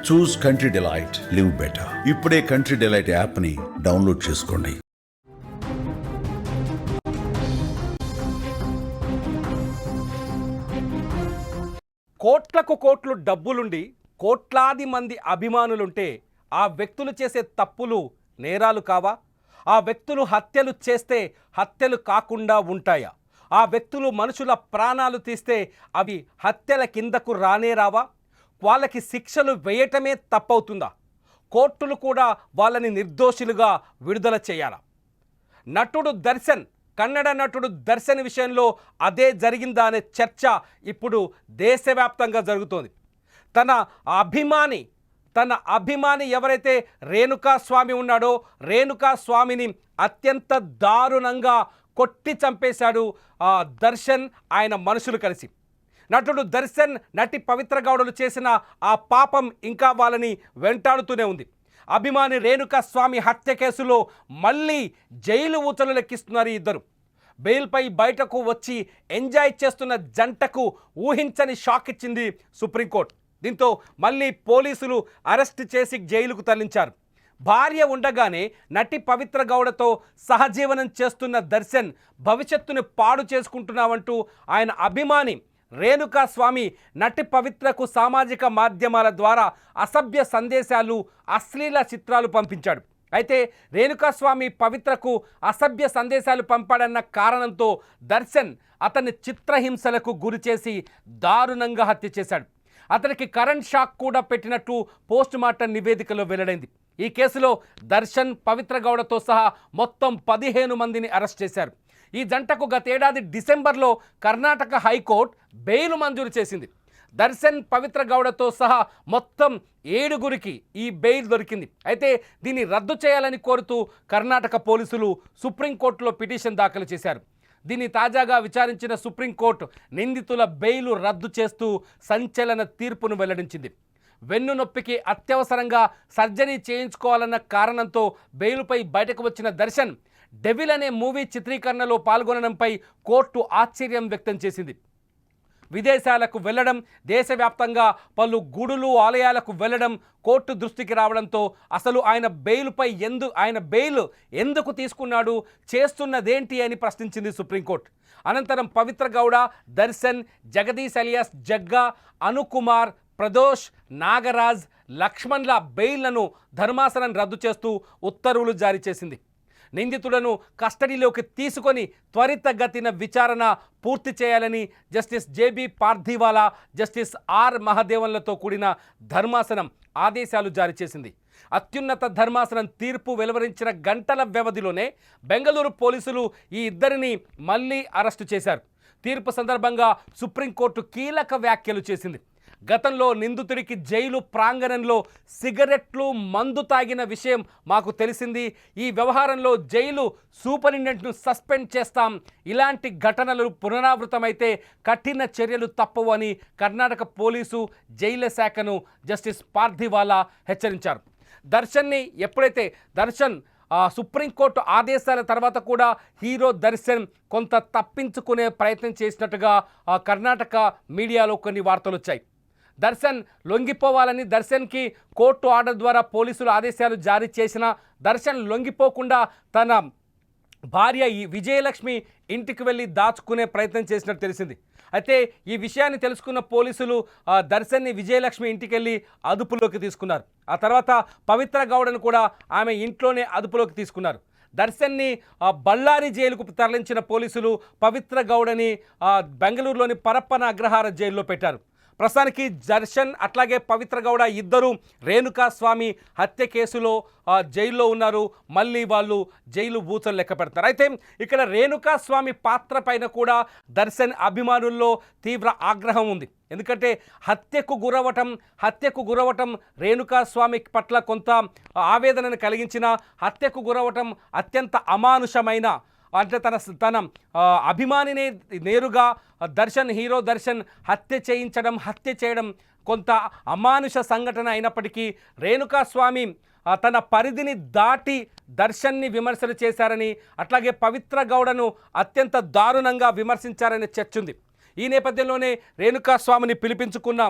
చూస్ country delight, live better. ఇప్పుడే country delight యాప్ని download చేసుకోండి. కోట్లకు కోట్లు డబ్బులుండి కోట్లాది మంది అభిమానులుంటే ఆ వ్యక్తులు చేసే తప్పులు నేరాలు కావా? ఆ వ్యక్తులు హత్యలు చేస్తే హత్యలు కాకుండా ఉంటాయా? ఆ వ్యక్తులు మనుషుల ప్రాణాలు తీస్తే అవి హత్యల కిందకు రానే రావా? వాళ్ళకి శిక్షలు వేయటమే తప్పవుతుందా? కోర్టులు కూడా వాళ్ళని నిర్దోషులుగా విడుదల చేయాలా? నటుడు దర్శన్, కన్నడ నటుడు దర్శన్ విషయంలో అదే జరిగిందా అనే చర్చ ఇప్పుడు దేశవ్యాప్తంగా జరుగుతోంది. తన అభిమాని ఎవరైతే రేణుకా స్వామి ఉన్నాడో, రేణుకా స్వామిని అత్యంత దారుణంగా కొట్టి చంపేశాడు దర్శన్, ఆయన మనుషులు కలిసి. నటుడు దర్శన్, నటి పవిత్ర గౌడలు చేసిన ఆ పాపం ఇంకా వాళ్ళని వెంటాడుతూనే ఉంది. అభిమాని రేణుకా స్వామి హత్య కేసులో మళ్ళీ జైలు ఊచలు లెక్కిస్తున్నారు ఈ ఇద్దరు. బెయిల్పై బయటకు వచ్చి ఎంజాయ్ చేస్తున్న జంటకు ఊహించని షాక్ ఇచ్చింది సుప్రీంకోర్టు. దీంతో మళ్ళీ పోలీసులు అరెస్ట్ చేసి జైలుకు తరలించారు. భార్య ఉండగానే నటి పవిత్ర గౌడతో సహజీవనం చేస్తున్న దర్శన్ భవిష్యత్తుని పాడు చేసుకుంటున్నావంటూ ఆయన అభిమాని రేణుకా స్వామి నటి పవిత్రకు సామాజిక మాధ్యమాల ద్వారా అసభ్య సందేశాలు, అశ్లీల చిత్రాలు పంపించాడు. అయితే రేణుకా స్వామి పవిత్రకు అసభ్య సందేశాలు పంపాడన్న కారణంతో దర్శన్ అతన్ని చిత్రహింసలకు గురి చేసి దారుణంగా హత్య చేశాడు. అతనికి కరెంట్ షాక్ కూడా పెట్టినట్టు పోస్టుమార్టం నివేదికలో వెల్లడైంది. ఈ కేసులో దర్శన్, పవిత్ర గౌడతో సహా మొత్తం 15 మందిని అరెస్ట్ చేశారు. ఈ జంటకు గతేడాది డిసెంబర్లో కర్ణాటక హైకోర్టు బెయిల్ మంజూరు చేసింది. దర్శన్, పవిత్ర గౌడతో సహా మొత్తం 7గురికి ఈ బెయిల్ దొరికింది. అయితే దీన్ని రద్దు చేయాలని కోరుతూ కర్ణాటక పోలీసులు సుప్రీంకోర్టులో పిటిషన్ దాఖలు చేశారు. దీన్ని తాజాగా విచారించిన సుప్రీంకోర్టు నిందితుల బెయిల్ రద్దు చేస్తూ సంచలన తీర్పును వెల్లడించింది. వెన్ను నొప్పికి అత్యవసరంగా సర్జరీ చేయించుకోవాలన్న కారణంతో బెయిల్పై బయటకు వచ్చిన దర్శన్ డెవిల్ అనే మూవీ చిత్రీకరణలో పాల్గొనడంపై కోర్టు ఆశ్చర్యం వ్యక్తం చేసింది. విదేశాలకు వెళ్లడం, దేశవ్యాప్తంగా పలు గుడులు, ఆలయాలకు వెళ్లడం కోర్టు దృష్టికి రావడంతో అసలు ఆయన బెయిల్ ఎందుకు తీసుకున్నాడు, చేస్తున్నదేంటి అని ప్రశ్నించింది సుప్రీంకోర్టు. అనంతరం పవిత్ర గౌడ, దర్శన్, జగదీష్ అలియాస్ జగ్గా, అనుకుమార్, ప్రదోష్, నాగరాజ్, లక్ష్మణ్ల బెయిల్లను ధర్మాసనం రద్దు చేస్తూ ఉత్తర్వులు జారీ చేసింది. నిందితులను కస్టడీలోకి తీసుకొని త్వరితగతిన విచారణ పూర్తి చేయాలని justice JB Pardiwala, justice R మహదేవన్లతో కూడిన ధర్మాసనం ఆదేశాలు జారీ చేసింది. అత్యున్నత ధర్మాసనం తీర్పు వెలువరించిన గంటల వ్యవధిలోనే బెంగళూరు పోలీసులు ఈ ఇద్దరిని మళ్ళీ అరెస్టు చేశారు. తీర్పు సందర్భంగా సుప్రీంకోర్టు కీలక వ్యాఖ్యలు చేసింది. గతంలో నిందితుడికి జైలు ప్రాంగణంలో సిగరెట్లు, మందు తాగిన విషయం మాకు తెలిసింది. ఈ వ్యవహారంలో జైలు సూపరింటెండెంట్ను సస్పెండ్ చేస్తాం. ఇలాంటి ఘటనలు పునరావృతమైతే కఠిన చర్యలు తప్పవు అని కర్ణాటక పోలీసు, జైళ్ల శాఖను జస్టిస్ పార్థివాలా హెచ్చరించారు. దర్శన్ని ఎప్పుడైతే సుప్రీంకోర్టు ఆదేశాల తర్వాత కూడా హీరో దర్శన్ కొంత తప్పించుకునే ప్రయత్నం చేసినట్టుగా కర్ణాటక మీడియాలో కొన్ని వార్తలు వచ్చాయి. దర్శన్ లొంగిపోవాలని దర్శన్కి కోర్టు ఆర్డర్ ద్వారా పోలీసులు ఆదేశాలు జారీ చేసినా దర్శన్ లొంగిపోకుండా తన భార్య ఈ విజయలక్ష్మి ఇంటికి వెళ్ళి దాచుకునే ప్రయత్నం చేసినట్టు తెలిసింది. అయితే ఈ విషయాన్ని తెలుసుకున్న పోలీసులు దర్శన్ని విజయలక్ష్మి ఇంటికి వెళ్ళి అదుపులోకి తీసుకున్నారు. ఆ తర్వాత పవిత్ర గౌడను కూడా ఆమె ఇంట్లోనే అదుపులోకి తీసుకున్నారు. దర్శన్ని బళ్ళారి జైలుకు తరలించిన పోలీసులు పవిత్ర గౌడని బెంగళూరులోని పరప్పన అగ్రహార జైల్లో పెట్టారు. ప్రస్తుతానికి దర్శన్ అట్లాగే పవిత్ర గౌడ ఇద్దరు రేణుకా స్వామి హత్య కేసులో జైల్లో ఉన్నారు. మళ్ళీ వాళ్ళు జైలు బూచలు లెక్క పెడతారు. అయితే ఇక్కడ రేణుకా స్వామి పాత్ర పైన కూడా దర్శన్ అభిమానుల్లో తీవ్ర ఆగ్రహం ఉంది. ఎందుకంటే హత్యకు గురవటం రేణుకా స్వామి పట్ల కొంత ఆవేదనను కలిగించిన, హత్యకు గురవటం అత్యంత అమానుషమైన, అంటే తన అభిమానిని నేరుగా హీరో దర్శన్ హత్య చేయడం కొంత అమానుష సంఘటన అయినప్పటికీ రేణుకా స్వామి తన పరిధిని దాటి దర్శన్ని విమర్శలు చేశారని, అట్లాగే పవిత్ర గౌడను అత్యంత దారుణంగా విమర్శించారనే చర్చ ఉంది. ఈ నేపథ్యంలోనే రేణుకా స్వామిని పిలిపించుకున్న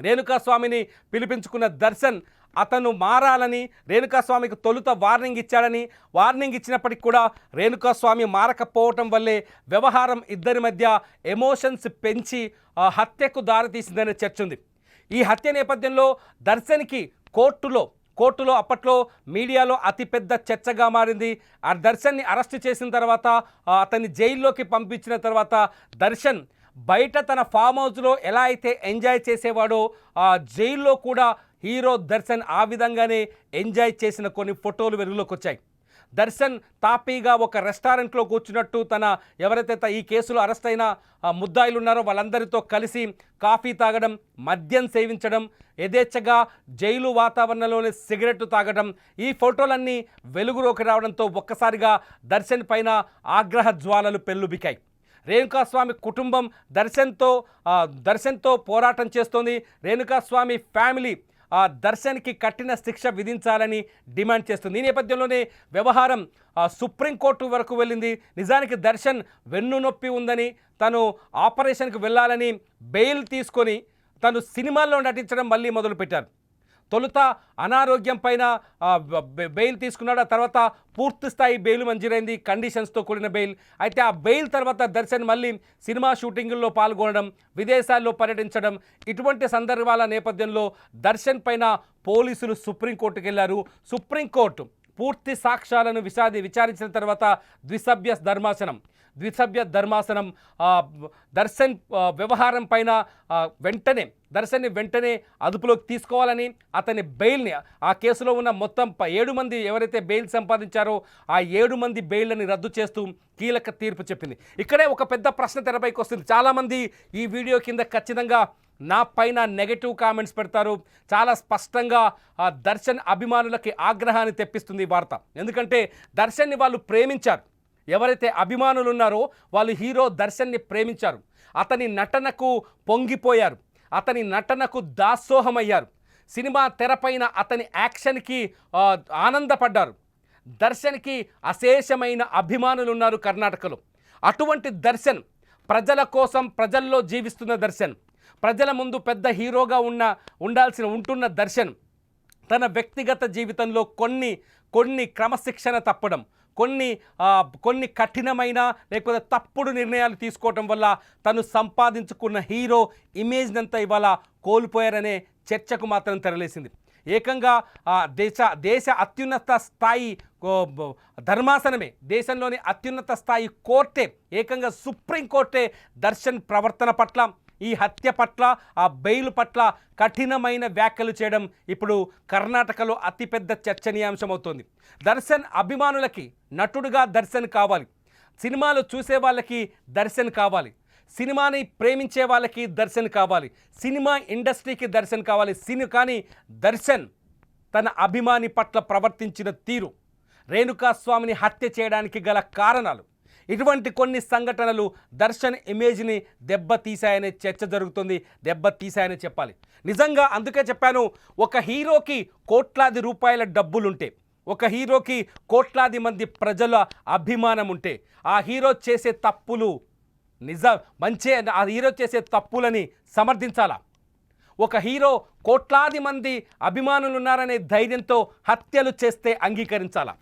రేణుకాస్వామిని పిలిపించుకున్న దర్శన్ అతను మారాలని రేణుకాస్వామికి తొలుత వార్నింగ్ ఇచ్చాడని, వార్నింగ్ ఇచ్చినప్పటికి కూడా రేణుకాస్వామి మారకపోవటం వల్లే వ్యవహారం ఇద్దరి మధ్య ఎమోషన్స్ పెంచి హత్యకు దారితీసిందనే చర్చ ఉంది. ఈ హత్య నేపథ్యంలో దర్శన్కి కోర్టులో అప్పట్లో మీడియాలో అతిపెద్ద చర్చగా మారింది. ఆ దర్శన్ని అరెస్ట్ చేసిన తర్వాత అతన్ని జైల్లోకి పంపించిన తర్వాత దర్శన్ బయట తన ఫామ్ హౌస్లో ఎలా అయితే ఎంజాయ్ చేసేవాడో జైల్లో కూడా హీరో దర్శన్ ఆ విధంగానే ఎంజాయ్ చేసిన కొన్ని ఫోటోలు వెలుగులోకి వచ్చాయి. దర్శన్ తాపీగా ఒక రెస్టారెంట్లో కూర్చున్నట్టు తన ఎవరైతే ఈ కేసులో అరెస్ట్ అయిన ముద్దాయిలు ఉన్నారో వాళ్ళందరితో కలిసి కాఫీ తాగడం, మద్యం సేవించడం, యథేచ్ఛగా జైలు వాతావరణంలోనే సిగరెట్ తాగడం, ఈ ఫోటోలన్నీ వెలుగులోకి రావడంతో ఒక్కసారిగా దర్శన్ పైన ఆగ్రహ జ్వాలలు పెల్లుబికాయి. రేణుకాస్వామి కుటుంబం దర్శన్తో పోరాటం చేస్తోంది. రేణుకాస్వామి ఫ్యామిలీ దర్శన్కి కఠిన శిక్ష విధించాలని డిమాండ్ చేస్తుంది. ఈ నేపథ్యంలోనే వ్యవహారం సుప్రీంకోర్టు వరకు వెళ్ళింది. నిజానికి దర్శన్ వెన్నునొప్పి ఉందని, తను ఆపరేషన్కి వెళ్ళాలని బెయిల్ తీసుకొని తను సినిమాల్లో నటించడం మళ్ళీ మొదలుపెట్టారు. తొలుత అనారోగ్యం పైన బెయిల్ తీసుకున్నాడు. ఆ తర్వాత పూర్తి స్థాయి బెయిల్ మంజూరైంది, కండిషన్స్తో కూడిన బెయిల్. అయితే ఆ బెయిల్ తర్వాత దర్శన్ మళ్ళీ సినిమా షూటింగుల్లో పాల్గొనడం, విదేశాల్లో పర్యటించడం, ఇటువంటి సందర్భాల నేపథ్యంలో దర్శన్ పైన పోలీసులు సుప్రీంకోర్టుకు వెళ్ళారు. సుప్రీంకోర్టు పూర్తి సాక్ష్యాలను విచారించిన తర్వాత ద్విసభ్య ధర్మాసనం దర్శన్ వ్యవహారం పైన దర్శన్ని వెంటనే అదుపులోకి తీసుకోవాలని, అతని బెయిల్ని ఆ కేసులో ఉన్న మొత్తం 7 మంది ఎవరైతే బెయిల్ సంపాదించారో ఆ 7 మంది బెయిల్ని రద్దు చేస్తూ కీలక తీర్పు చెప్పింది. ఇక్కడే ఒక పెద్ద ప్రశ్న తెరపైకి వస్తుంది. చాలామంది ఈ వీడియో కింద ఖచ్చితంగా నా పైన నెగటివ్ కామెంట్స్ పెడతారు. చాలా స్పష్టంగా దర్శన్ అభిమానులకి ఆగ్రహాన్ని తెప్పిస్తుంది ఈ వార్త. ఎందుకంటే దర్శన్ని వాళ్ళు ప్రేమించారు. ఎవరైతే అభిమానులు ఉన్నారో వాళ్ళు హీరో దర్శన్ని ప్రేమించారు. అతని నటనకు పొంగిపోయారు, అతని నటనకు దాసోహమయ్యారు. సినిమా తెరపైన అతని యాక్షన్కి ఆనందపడ్డారు. దర్శన్కి అశేషమైన అభిమానులు ఉన్నారు కర్ణాటకలో. అటువంటి దర్శన్ ప్రజల కోసం ప్రజల్లో జీవిస్తున్న దర్శన్, ప్రజల ముందు పెద్ద హీరోగా ఉంటున్న దర్శన్ తన వ్యక్తిగత జీవితంలో కొన్ని క్రమశిక్షణ తప్పడం, కొన్ని కఠినమైన లేకపోతే తప్పుడు నిర్ణయాలు తీసుకోవటం వల్ల తను సంపాదించుకున్న హీరో ఇమేజ్నంతా ఇవాళ కోల్పోయారనే చర్చకు మాత్రం తెరలేసింది. ఏకంగా దేశ అత్యున్నత స్థాయి ధర్మాసనమే, దేశంలోని అత్యున్నత స్థాయి కోర్టే, ఏకంగా సుప్రీంకోర్టే దర్శన్ ప్రవర్తన పట్ల, ఈ హత్య పట్ల, ఆ బెయిల్ పట్ల కఠినమైన వ్యాఖ్యలు చేయడం ఇప్పుడు కర్ణాటకలో అతిపెద్ద చర్చనీయాంశం అవుతోంది. దర్శన్ అభిమానులకి నటుడుగా దర్శన్ కావాలి, సినిమాలు చూసే వాళ్ళకి దర్శన్ కావాలి, సినిమాని ప్రేమించే వాళ్ళకి దర్శన్ కావాలి, సినిమా ఇండస్ట్రీకి దర్శన్ కావాలి. కానీ దర్శన్ తన అభిమాని పట్ల ప్రవర్తించిన తీరు, రేణుకాస్వామిని హత్య చేయడానికి గల కారణాలు, ఇటువంటి కొన్ని సంఘటనలు దర్శన్ ఇమేజ్ని దెబ్బతీశాయనే చర్చ జరుగుతుంది. దెబ్బతీశాయనే చెప్పాలి. నిజంగా అందుకే చెప్పాను, ఒక హీరోకి కోట్లాది రూపాయల డబ్బులుంటే, ఒక హీరోకి కోట్లాది మంది ప్రజల అభిమానం ఉంటే, ఆ హీరో చేసే తప్పులు ఆ హీరో చేసే తప్పులని సమర్థించాలా? ఒక హీరో కోట్లాది మంది అభిమానులు ఉన్నారనే ధైర్యంతో హత్యలు చేస్తే అంగీకరించాలా?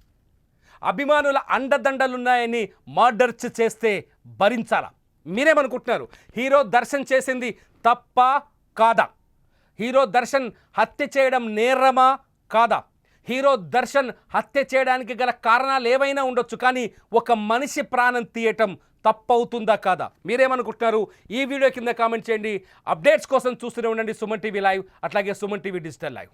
అభిమానుల అండదండలున్నాయని మర్డర్స్ చేస్తే భరించాలా? మీరేమనుకుంటున్నారు? హీరో దర్శన్ చేసింది తప్ప కాదా? హీరో దర్శన్ హత్య చేయడం నేరమా కాదా? హీరో దర్శన్ హత్య చేయడానికి గల కారణాలు ఏవైనా ఉండొచ్చు, కానీ ఒక మనిషి ప్రాణం తీయటం తప్పవుతుందా కాదా? మీరేమనుకుంటున్నారు? ఈ వీడియో కింద కామెంట్ చేయండి. అప్డేట్స్ కోసం చూస్తూనే ఉండండి సుమన్ టీవీ లైవ్, అట్లాగే సుమన్ టీవీ డిజిటల్ లైవ్.